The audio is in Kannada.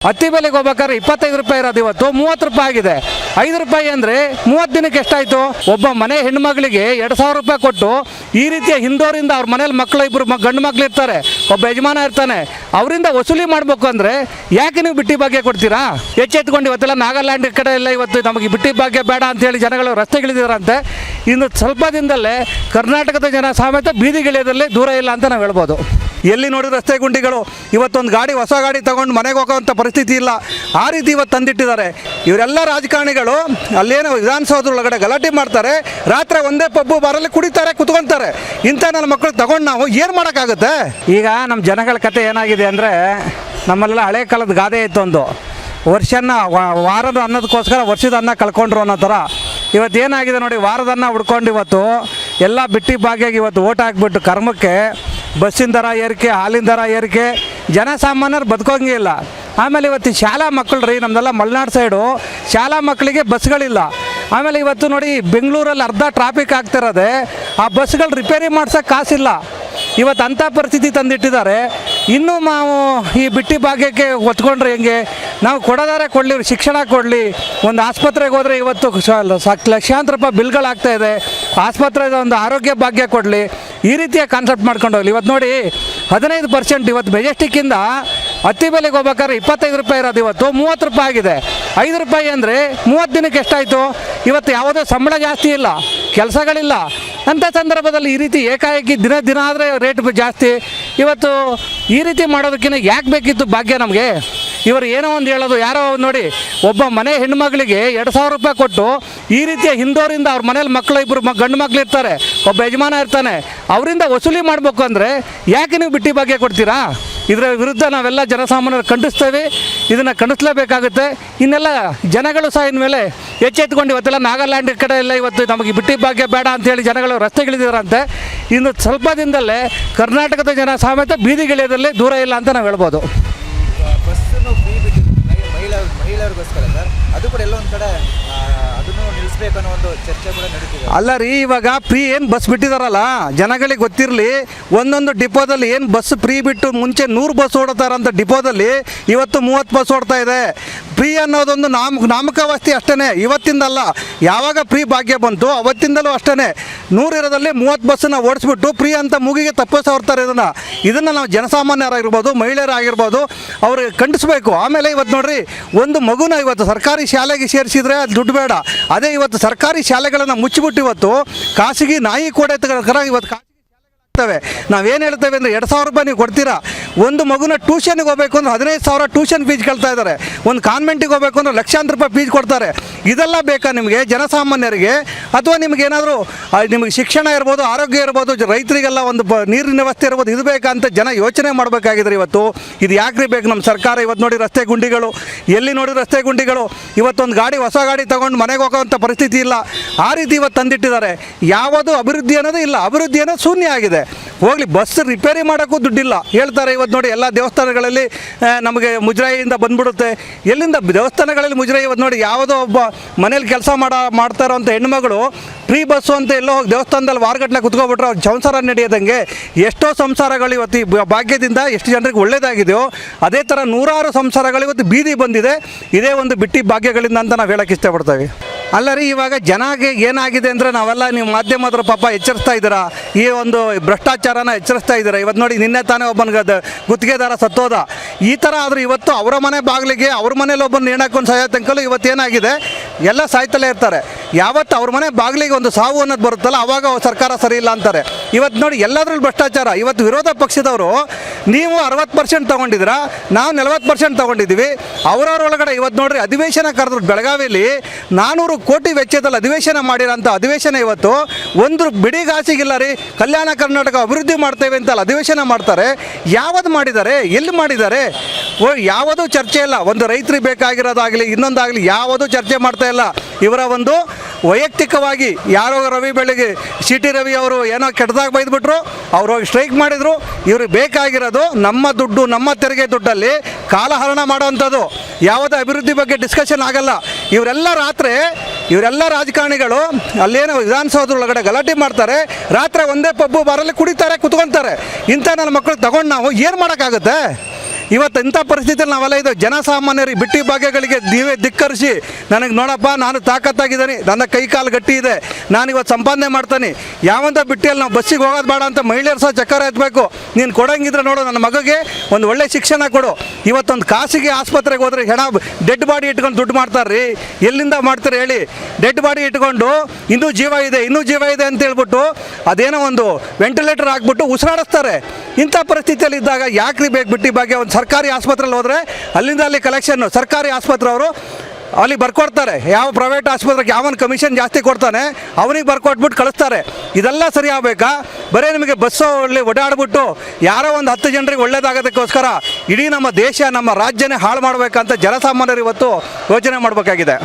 ಹತ್ತಿ ಬೆಲೆಗೆ ಹೋಗ್ಬೇಕಾದ್ರೆ 25 ರೂಪಾಯಿ ಇರೋದು ಇವತ್ತು 30 ರೂಪಾಯಿ ಆಗಿದೆ. 5 ರೂಪಾಯಿ ಅಂದರೆ 30 ದಿನಕ್ಕೆ ಎಷ್ಟಾಯಿತು? ಒಬ್ಬ ಮನೆ ಹೆಣ್ಮಗಳಿಗೆ 2,000 ರೂಪಾಯಿ ಕೊಟ್ಟು ಈ ರೀತಿಯ ಹಿಂದೋರಿಂದ ಅವ್ರ ಮನೇಲಿ ಮಕ್ಕಳು ಇಬ್ಬರು ಗಂಡು ಮಕ್ಳು ಇರ್ತಾರೆ, ಒಬ್ಬ ಯಜಮಾನ ಇರ್ತಾನೆ, ಅವರಿಂದ ವಸೂಲಿ ಮಾಡಬೇಕು ಅಂದರೆ ಯಾಕೆ ನೀವು ಬಿಟ್ಟಿ ಭಾಗ್ಯ ಕೊಡ್ತೀರಾ? ಎಚ್ಚೆತ್ಕೊಂಡು ಇವತ್ತೆಲ್ಲ ನಾಗಾಲ್ಯಾಂಡ್ ಕಡೆ ಎಲ್ಲ ಇವತ್ತು ನಮಗೆ ಬಿಟ್ಟಿ ಭಾಗ್ಯ ಬೇಡ ಅಂತೇಳಿ ಜನಗಳು ರಸ್ತೆಗಿಳಿದಿದ್ದಾರಂತೆ. ಇನ್ನು ಸ್ವಲ್ಪ ದಿನದಲ್ಲೇ ಕರ್ನಾಟಕದ ಜನ ಸಮೇತ ಬೀದಿಗಿಳಿಯೋದ್ರಲ್ಲಿ ದೂರ ಇಲ್ಲ ಅಂತ ನಾವು ಹೇಳ್ಬೋದು. ಎಲ್ಲಿ ನೋಡಿ ರಸ್ತೆ ಗುಂಡಿಗಳು. ಇವತ್ತೊಂದು ಗಾಡಿ ಹೊಸ ಗಾಡಿ ತಗೊಂಡು ಮನೆಗೆ ಹೋಗೋವಂಥ ಪರಿಸ್ಥಿತಿ ಇಲ್ಲ, ಆ ರೀತಿ ಇವತ್ತು ತಂದಿಟ್ಟಿದ್ದಾರೆ. ಇವರೆಲ್ಲ ರಾಜಕಾರಣಿಗಳು ಅಲ್ಲೇನೋ ವಿಧಾನಸೌಧದೊಳಗಡೆ ಗಲಾಟೆ ಮಾಡ್ತಾರೆ, ರಾತ್ರಿ ಒಂದೇ ಪಬ್ಬು ಬಾರಲ್ಲಿ ಕುಡಿತಾರೆ, ಕುತ್ಕೊತಾರೆ. ಇಂಥ ನನ್ನ ಮಕ್ಕಳು ತಗೊಂಡು ನಾವು ಏನು ಮಾಡೋಕ್ಕಾಗುತ್ತೆ? ಈಗ ನಮ್ಮ ಜನಗಳ ಕತೆ ಏನಾಗಿದೆ ಅಂದರೆ, ನಮ್ಮಲ್ಲೆಲ್ಲ ಹಳೆ ಕಾಲದ ಗಾದೆ ಇತ್ತು ಒಂದು, ವರ್ಷನ ವಾರದ ಅನ್ನೋದಕ್ಕೋಸ್ಕರ ವರ್ಷದ ಅನ್ನ ಕಳ್ಕೊಂಡ್ರು ಅನ್ನೋ ಥರ. ಇವತ್ತು ಏನಾಗಿದೆ ನೋಡಿ, ವಾರದ ಅನ್ನ ಹುಡ್ಕೊಂಡು ಇವತ್ತು ಎಲ್ಲ ಬಿಟ್ಟಿ ಭಾಗ್ಯಾಗಿ ಇವತ್ತು ಓಟ್ ಹಾಕ್ಬಿಟ್ಟು ಕರ್ಮಕ್ಕೆ ಬಸ್ಸಿನ ದರ ಏರಿಕೆ, ಹಾಲಿನ ದರ ಏರಿಕೆ, ಜನಸಾಮಾನ್ಯರು ಬದುಕೋಂಗೇ ಇಲ್ಲ. ಆಮೇಲೆ ಇವತ್ತು ಶಾಲಾ ಮಕ್ಕಳು ರೀ, ನಮ್ಮದೆಲ್ಲ ಮಲೆನಾಡು ಸೈಡು ಶಾಲಾ ಮಕ್ಕಳಿಗೆ ಬಸ್ಗಳಿಲ್ಲ. ಆಮೇಲೆ ಇವತ್ತು ನೋಡಿ ಬೆಂಗಳೂರಲ್ಲಿ ಅರ್ಧ ಟ್ರಾಫಿಕ್ ಆಗ್ತಿರೋದೆ, ಆ ಬಸ್ಗಳು ರಿಪೇರಿ ಮಾಡ್ಸೋಕ್ಕೆ ಕಾಸಿಲ್ಲ. ಇವತ್ತು ಅಂಥ ಪರಿಸ್ಥಿತಿ ತಂದಿಟ್ಟಿದ್ದಾರೆ. ಇನ್ನೂ ನಾವು ಈ ಬಿಟ್ಟಿ ಭಾಗ್ಯಕ್ಕೆ ಒತ್ಕೊಂಡ್ರೆ ಹೆಂಗೆ? ನಾವು ಕೊಡೋದಾರೆ ಕೊಡಲಿ, ಶಿಕ್ಷಣ ಕೊಡಲಿ, ಒಂದು ಆಸ್ಪತ್ರೆಗೆ ಹೋದರೆ ಇವತ್ತು ಲಕ್ಷಾಂತರ ರೂಪಾಯಿ ಬಿಲ್ಗಳಾಗ್ತಾಯಿದೆ, ಆಸ್ಪತ್ರೆಗೆ ಒಂದು ಆರೋಗ್ಯ ಭಾಗ್ಯ ಕೊಡಲಿ, ಈ ರೀತಿಯ ಕಾನ್ಸೆಪ್ಟ್ ಮಾಡ್ಕೊಂಡು ಹೋಗಲಿ. ಇವತ್ತು ನೋಡಿ 15% ಇವತ್ತು ಮೆಜೆಸ್ಟಿಕ್ಕಿಂದ ಹತ್ತಿ ಬೆಲೆಗೆ ಹೋಗ್ಬೇಕಾದ್ರೆ 25 ರೂಪಾಯಿ ಇರೋದು ಇವತ್ತು 30 ರೂಪಾಯಿ ಆಗಿದೆ. 5 ರೂಪಾಯಿ ಅಂದರೆ 30 ದಿನಕ್ಕೆ ಎಷ್ಟಾಯಿತು? ಇವತ್ತು ಯಾವುದೋ ಸಂಬಳ ಜಾಸ್ತಿ ಇಲ್ಲ, ಕೆಲಸಗಳಿಲ್ಲ. ಅಂಥ ಸಂದರ್ಭದಲ್ಲಿ ಈ ರೀತಿ ಏಕಾಏಕಿ ದಿನ ಆದರೆ ರೇಟ್ ಜಾಸ್ತಿ. ಇವತ್ತು ಈ ರೀತಿ ಮಾಡೋದಕ್ಕಿಂತ ಯಾಕೆ ಬೇಕಿತ್ತು ಭಾಗ್ಯ ನಮಗೆ? ಇವರು ಏನೋ ಒಂದು ಹೇಳೋದು, ಯಾರೋ ನೋಡಿ ಒಬ್ಬ ಮನೆ ಹೆಣ್ಮಗಳಿಗೆ 2,000 ರೂಪಾಯಿ ಕೊಟ್ಟು ಈ ರೀತಿಯ ಹಿಂದೋರಿಂದ ಅವ್ರ ಮನೇಲಿ ಮಕ್ಕಳು ಇಬ್ಬರು ಗಂಡು ಮಕ್ಳು ಇರ್ತಾರೆ, ಒಬ್ಬ ಯಜಮಾನ ಇರ್ತಾನೆ, ಅವರಿಂದ ವಸೂಲಿ ಮಾಡಬೇಕು ಅಂದರೆ ಯಾಕೆ ನೀವು ಬಿಟ್ಟಿ ಭಾಗ್ಯ ಕೊಡ್ತೀರಾ? ಇದರ ವಿರುದ್ಧ ನಾವೆಲ್ಲ ಜನಸಾಮಾನ್ಯರು ಖಂಡಿಸ್ತೇವೆ, ಇದನ್ನು ಖಂಡಿಸಲೇಬೇಕಾಗುತ್ತೆ. ಇನ್ನೆಲ್ಲ ಜನಗಳು ಸಹ ಇನ್ಮೇಲೆ ಎಚ್ಚೆತ್ಕೊಂಡು ಇವತ್ತೆಲ್ಲ ನಾಗಾಲ್ಯಾಂಡ್ ಕಡೆ ಎಲ್ಲ ಇವತ್ತು ನಮಗೆ ಬಿಟ್ಟಿ ಭಾಗ್ಯ ಬೇಡ ಅಂತೇಳಿ ಜನಗಳು ರಸ್ತೆಗಿಳಿದಿದ್ದಾರಂತೆ. ಇನ್ನು ಸ್ವಲ್ಪ ದಿನದಲ್ಲೇ ಕರ್ನಾಟಕದ ಜನ ಸಮೇತ ಬೀದಿಗಿಳಿಯೋದ್ರಲ್ಲಿ ದೂರ ಇಲ್ಲ ಅಂತ ನಾವು ಹೇಳ್ಬೋದು. ಬಸ್ಸನ್ನು ಫ್ರೀ ಬಿಟ್ಟಿದ್ದು ಮಹಿಳೆಯರಿಗೋಸ್ಕರ ಸರ್, ಅದು ಕೂಡ ಎಲ್ಲ ಒಂದು ಕಡೆ ಅದನ್ನು ನಿಲ್ಲಿಸ್ಬೇಕು ಅನ್ನೋ ಒಂದು ಚರ್ಚೆ ಕೂಡ ನಡೀತಿದೆ. ಅಲ್ಲ ರೀ, ಇವಾಗ ಫ್ರೀ ಏನು ಬಸ್ ಬಿಟ್ಟಿದಾರಲ್ಲ, ಜನಗಳಿಗೆ ಗೊತ್ತಿರಲಿ. ಒಂದೊಂದು ಡಿಪೋದಲ್ಲಿ ಏನು ಬಸ್ ಫ್ರೀ ಬಿಟ್ಟು ಮುಂಚೆ 100 ಬಸ್ ಓಡ್ತಾರಂಥ ಡಿಪೋದಲ್ಲಿ ಇವತ್ತು 30 ಬಸ್ ಓಡ್ತಾ ಇದೆ. ಫ್ರೀ ಅನ್ನೋದೊಂದು ನಾಮಕಾವಸ್ಥೆ ಅಷ್ಟೇ, ಇವತ್ತಿಂದಲ್ಲ. ಯಾವಾಗ ಫ್ರೀ ಭಾಗ್ಯ ಬಂತು ಅವತ್ತಿಂದಲೂ ಅಷ್ಟೇ 100 ಇರೋದಲ್ಲಿ 30 ಬಸ್ಸನ್ನು ಓಡಿಸ್ಬಿಟ್ಟು ಫ್ರೀ ಅಂತ ಮೂಗಿಗೆ ತಪ್ಪಿಸೋರ್ತಾರೆ. ಇದನ್ನು ನಾವು ಜನಸಾಮಾನ್ಯರಾಗಿರ್ಬೋದು, ಮಹಿಳೆಯರಾಗಿರ್ಬೋದು, ಅವ್ರಿಗೆ ಖಂಡಿಸಬೇಕು. ಆಮೇಲೆ ಇವತ್ತು ನೋಡ್ರಿ, ಒಂದು ಮಗುನ ಇವತ್ತು ಸರ್ಕಾರಿ ಶಾಲೆಗೆ ಸೇರಿಸಿದ್ರೆ ಅದು ದುಡ್ಡು ಬೇಡ. ಅದೇ ಇವತ್ತು ಸರ್ಕಾರಿ ಶಾಲೆಗಳನ್ನು ಮುಚ್ಚಿಬಿಟ್ಟು ಇವತ್ತು ಖಾಸಗಿ ನಾಯಿ ಕೋಡೆ ಇವತ್ತು ನಾವೇನು ಹೇಳ್ತೇವೆ ಅಂದರೆ 2,000 ರೂಪಾಯಿ ನೀವು ಕೊಡ್ತೀರಾ. ಒಂದು ಮಗುನ ಟ್ಯೂಷನ್ಗೆ ಹೋಗಬೇಕು ಅಂದ್ರೆ 15,000 ಟ್ಯೂಷನ್ ಫೀಸ್ ಕೇಳ್ತಾ ಇದ್ದಾರೆ. ಒಂದು ಕಾನ್ವೆಂಟಿಗೆ ಹೋಗಬೇಕು ಅಂದ್ರೆ ಲಕ್ಷಾಂತರ ರೂಪಾಯಿ ಫೀಸ್ ಕೊಡ್ತಾರೆ. ಇದೆಲ್ಲ ಬೇಕಾ ನಿಮಗೆ ಜನಸಾಮಾನ್ಯರಿಗೆ? ಅಥವಾ ನಿಮಗೇನಾದರೂ ನಿಮಗೆ ಶಿಕ್ಷಣ ಇರ್ಬೋದು, ಆರೋಗ್ಯ ಇರ್ಬೋದು, ರೈತರಿಗೆಲ್ಲ ಒಂದು ನೀರಿನ ವ್ಯವಸ್ಥೆ ಇರ್ಬೋದು, ಇದು ಬೇಕಾ ಅಂತ ಜನ ಯೋಚನೆ ಮಾಡಬೇಕಾಗಿದ್ರೆ ಇವತ್ತು ಇದು ಯಾಕ್ರಿ ಬೇಕು ನಮ್ಮ ಸರ್ಕಾರ? ಇವತ್ತು ನೋಡಿ ರಸ್ತೆ ಗುಂಡಿಗಳು, ಎಲ್ಲಿ ನೋಡಿ ರಸ್ತೆ ಗುಂಡಿಗಳು. ಇವತ್ತೊಂದು ಗಾಡಿ ಹೊಸ ಗಾಡಿ ತಗೊಂಡು ಮನೆಗೆ ಹೋಗೋವಂಥ ಪರಿಸ್ಥಿತಿ ಇಲ್ಲ, ಆ ರೀತಿ ಇವತ್ತು ತಂದಿಟ್ಟಿದ್ದಾರೆ. ಯಾವುದೂ ಅಭಿವೃದ್ಧಿ ಅನ್ನೋದು ಇಲ್ಲ, ಅಭಿವೃದ್ಧಿ ಅನ್ನೋದು ಶೂನ್ಯ ಆಗಿದೆ. ಹೋಗಲಿ, ಬಸ್ ರಿಪೇರಿ ಮಾಡೋಕ್ಕೂ ದುಡ್ಡಿಲ್ಲ ಹೇಳ್ತಾರೆ. ಇವತ್ತು ನೋಡಿ ಎಲ್ಲ ದೇವಸ್ಥಾನಗಳಲ್ಲಿ ನಮಗೆ ಮುಜರಾಯಿಯಿಂದ ಬಂದ್ಬಿಡುತ್ತೆ. ಎಲ್ಲಿಂದ ದೇವಸ್ಥಾನಗಳಲ್ಲಿ ಮುಜರಾಯಿ? ಇವತ್ತು ನೋಡಿ ಯಾವುದೋ ಒಬ್ಬ ಮನೇಲಿ ಕೆಲಸ ಮಾಡ್ತಾ ಇರೋವಂಥ ಹೆಣ್ಮಗಳು ಫ್ರೀ ಬಸ್ಸು ಅಂತ ಎಲ್ಲೋ ಹೋಗಿ ದೇವಸ್ಥಾನದಲ್ಲಿ ವಾರಗಟ್ಟಲೆ ಕುತ್ಕೊಬಿಟ್ರೆ ಅವ್ರ ಸಂಸಾರ ನಡೆಯೋದಂಗೆ. ಎಷ್ಟೋ ಸಂಸಾರಗಳು ಇವತ್ತು ಈ ಭಾಗ್ಯದಿಂದ ಎಷ್ಟು ಜನರಿಗೆ ಒಳ್ಳೇದಾಗಿದೆಯೋ ಅದೇ ಥರ ನೂರಾರು ಸಂಸಾರಗಳು ಇವತ್ತು ಬೀದಿ ಬಂದಿದೆ, ಇದೇ ಒಂದು ಬಿಟ್ಟಿ ಭಾಗ್ಯಗಳಿಂದ ಅಂತ ನಾವು ಹೇಳೋಕ್ಕೆ ಇಷ್ಟಪಡ್ತೇವೆ. ಅಲ್ಲ ರೀ, ಇವಾಗ ಜನಗೆ ಏನಾಗಿದೆ ಅಂದರೆ ನಾವೆಲ್ಲ ನೀವು ಮಾಧ್ಯಮದವರು ಪಾಪ ಎಚ್ಚರಿಸ್ತಾ ಇದ್ದೀರಾ, ಈ ಒಂದು ಭ್ರಷ್ಟಾಚಾರನ ಎಚ್ಚರಿಸ್ತಾ ಇದ್ದೀರಾ. ಇವತ್ತು ನೋಡಿ ನಿನ್ನೆ ತಾನೇ ಒಬ್ಬನಿಗೆ ಗುತ್ತಿಗೆದಾರ ಸತ್ತೋದ. ಈ ಥರ ಆದರೂ ಇವತ್ತು ಅವರ ಮನೆ ಬಾಗಿಲಿಗೆ ಅವ್ರ ಮನೇಲಿ ಒಬ್ಬನ ನೇಣಾಕೊಂಡು ಸಾಯೋ ತನಕಲ್ಲೂ ಇವತ್ತೇನಾಗಿದೆ, ಎಲ್ಲ ಸಾಯ್ತಲೇ ಇರ್ತಾರೆ. ಯಾವತ್ತು ಅವ್ರ ಮನೆ ಬಾಗಿಲಿಗೆ ಒಂದು ಸಾವು ಅನ್ನೋದು ಬರುತ್ತಲ್ಲ ಆವಾಗ ಸರ್ಕಾರ ಸರಿ ಇಲ್ಲ ಅಂತಾರೆ. ಇವತ್ತು ನೋಡಿ ಎಲ್ಲದ್ರಲ್ಲಿ ಭ್ರಷ್ಟಾಚಾರ. ಇವತ್ತು ವಿರೋಧ ಪಕ್ಷದವರು ನೀವು 60% ತೊಗೊಂಡಿದ್ದೀರಾ, ನಾವು 40% ತೊಗೊಂಡಿದ್ದೀವಿ. ಅವರವರೊಳಗಡೆ ಇವತ್ತು ನೋಡ್ರಿ ಅಧಿವೇಶನ ಕರೆದ್ರು ಬೆಳಗಾವಿಯಲ್ಲಿ 400 ಕೋಟಿ ವೆಚ್ಚದಲ್ಲಿ ಅಧಿವೇಶನ ಮಾಡಿರೋಂಥ ಅಧಿವೇಶನ ಇವತ್ತು ಒಂದು ಬಿಡಿಗಾಸಿಗಿಲ್ಲ ರೀ. ಕಲ್ಯಾಣ ಕರ್ನಾಟಕ ಅಭಿವೃದ್ಧಿ ಮಾಡ್ತೇವೆ ಅಂತ ಅಧಿವೇಶನ ಮಾಡ್ತಾರೆ. ಯಾವುದು ಮಾಡಿದ್ದಾರೆ, ಎಲ್ಲಿ ಮಾಡಿದ್ದಾರೆ? ಯಾವುದೂ ಚರ್ಚೆ ಇಲ್ಲ. ಒಂದು ರೈತರಿಗೆ ಬೇಕಾಗಿರೋದಾಗಲಿ ಇನ್ನೊಂದಾಗಲಿ ಯಾವುದೂ ಚರ್ಚೆ ಮಾಡ್ತಾ ಇಲ್ಲ. ಇವರ ಒಂದು ವೈಯಕ್ತಿಕವಾಗಿ ಯಾರೋ ರವಿ ಬೆಳಗ್ಗೆ ಸಿ.ಟಿ. ರವಿ ಅವರು ಏನೋ ಕೆಟ್ಟದಾಗ ಬೈದ್ಬಿಟ್ರು, ಅವರು ಹೋಗಿ ಸ್ಟ್ರೈಕ್ ಮಾಡಿದರು. ಇವ್ರಿಗೆ ಬೇಕಾಗಿರೋದು ನಮ್ಮ ದುಡ್ಡು, ನಮ್ಮ ತೆರಿಗೆ ದುಡ್ಡಲ್ಲಿ ಕಾಲಹರಣ ಮಾಡೋವಂಥದ್ದು. ಯಾವುದೇ ಅಭಿವೃದ್ಧಿ ಬಗ್ಗೆ ಡಿಸ್ಕಷನ್ ಆಗಲ್ಲ. ಇವರೆಲ್ಲ ರಾಜಕಾರಣಿಗಳು ಅಲ್ಲೇನೋ ವಿಧಾನಸೌಧದೊಳಗಡೆ ಗಲಾಟೆ ಮಾಡ್ತಾರೆ, ರಾತ್ರಿ ಒಂದೇ ಪಬ್ಬು ಬಾರಲ್ಲಿ ಕುಡಿತಾರೆ, ಕುತ್ಕೊತಾರೆ. ಇಂಥ ನನ್ನ ಮಕ್ಕಳು ತಗೊಂಡು ನಾವು ಏನು ಮಾಡೋಕ್ಕಾಗುತ್ತೆ? ಇವತ್ತು ಇಂಥ ಪರಿಸ್ಥಿತಿಯಲ್ಲಿ ನಾವೆಲ್ಲ ಇದ್ದೇವೆ. ಜನಸಾಮಾನ್ಯರಿಗೆ ಬಿಟ್ಟಿ ಭಾಗ್ಯಗಳಿಗೆ ನೀವೇ ಧಿಕ್ಕರಿಸಿ ನನಗೆ ನೋಡಪ್ಪ ನಾನು ತಾಕತ್ತಾಗಿದ್ದೀನಿ, ನನ್ನ ಕೈ ಕಾಲು ಗಟ್ಟಿ ಇದೆ, ನಾನು ಇವತ್ತು ಸಂಪಾದನೆ ಮಾಡ್ತಾನೆ, ಯಾವಂಥ ಬಿಟ್ಟಿಯಲ್ಲಿ ನಾವು ಬಸ್ಸಿಗೆ ಹೋಗೋದು ಬೇಡ ಅಂತ ಮಹಿಳೆಯರು ಸಹ ಚಕ್ಕರ ಎತ್ತಬೇಕು. ನೀನು ಕೊಡಂಗಿದ್ರೆ ನೋಡು ನನ್ನ ಮಗಗೆ ಒಂದು ಒಳ್ಳೆ ಶಿಕ್ಷಣ ಕೊಡು. ಇವತ್ತೊಂದು ಖಾಸಗಿ ಆಸ್ಪತ್ರೆಗೆ ಹೋದ್ರೆ ಹೆಣ ಡೆಡ್ ಬಾಡಿ ಇಟ್ಕೊಂಡು ದುಡ್ಡು ಮಾಡ್ತಾರೆ. ಎಲ್ಲಿಂದ ಮಾಡ್ತಾರೆ ಹೇಳಿ? ಡೆಡ್ ಬಾಡಿ ಇಟ್ಕೊಂಡು ಇನ್ನೂ ಜೀವ ಇದೆ ಅಂತ ಹೇಳ್ಬಿಟ್ಟು ಅದೇನೋ ಒಂದು ವೆಂಟಿಲೇಟರ್ ಹಾಕ್ಬಿಟ್ಟು ಉಸಿರಾಡಿಸ್ತಾರೆ. ಇಂಥ ಪರಿಸ್ಥಿತಿಯಲ್ಲಿ ಇದ್ದಾಗ ಯಾಕ್ರಿ ಬೇಕು ಬಿಟ್ಟಿ ಭಾಗ್ಯ? ಒಂದು ಸರ್ಕಾರಿ ಆಸ್ಪತ್ರೆಯಲ್ಲಿ ಹೋದರೆ ಅಲ್ಲಿಂದ ಅಲ್ಲಿ ಕಲೆಕ್ಷನ್ನು, ಸರ್ಕಾರಿ ಆಸ್ಪತ್ರೆ ಅವರು ಅಲ್ಲಿ ಬರ್ಕೊಡ್ತಾರೆ. ಯಾವ ಪ್ರೈವೇಟ್ ಆಸ್ಪತ್ರೆಗೆ ಯಾವನ್ ಕಮಿಷನ್ ಜಾಸ್ತಿ ಕೊಡ್ತಾನೆ ಅವನಿಗೆ ಬರ್ಕೊಟ್ಬಿಟ್ಟು ಕಳಿಸ್ತಾರೆ. ಇದೆಲ್ಲ ಸರಿ ಆಗಬೇಕಾ? ಬರೀ ನಿಮಗೆ ಬಸ್ಸು ಅಲ್ಲಿ ಓಡಾಡ್ಬಿಟ್ಟು ಯಾರೋ ಒಂದು 10 ಜನರಿಗೆ ಒಳ್ಳೇದಾಗೋದಕ್ಕೋಸ್ಕರ ಇಡೀ ನಮ್ಮ ದೇಶ ನಮ್ಮ ರಾಜ್ಯನೇ ಹಾಳು ಮಾಡಬೇಕಂತ ಜನಸಾಮಾನ್ಯರು ಇವತ್ತು ಯೋಚನೆ ಮಾಡಬೇಕಾಗಿದೆ.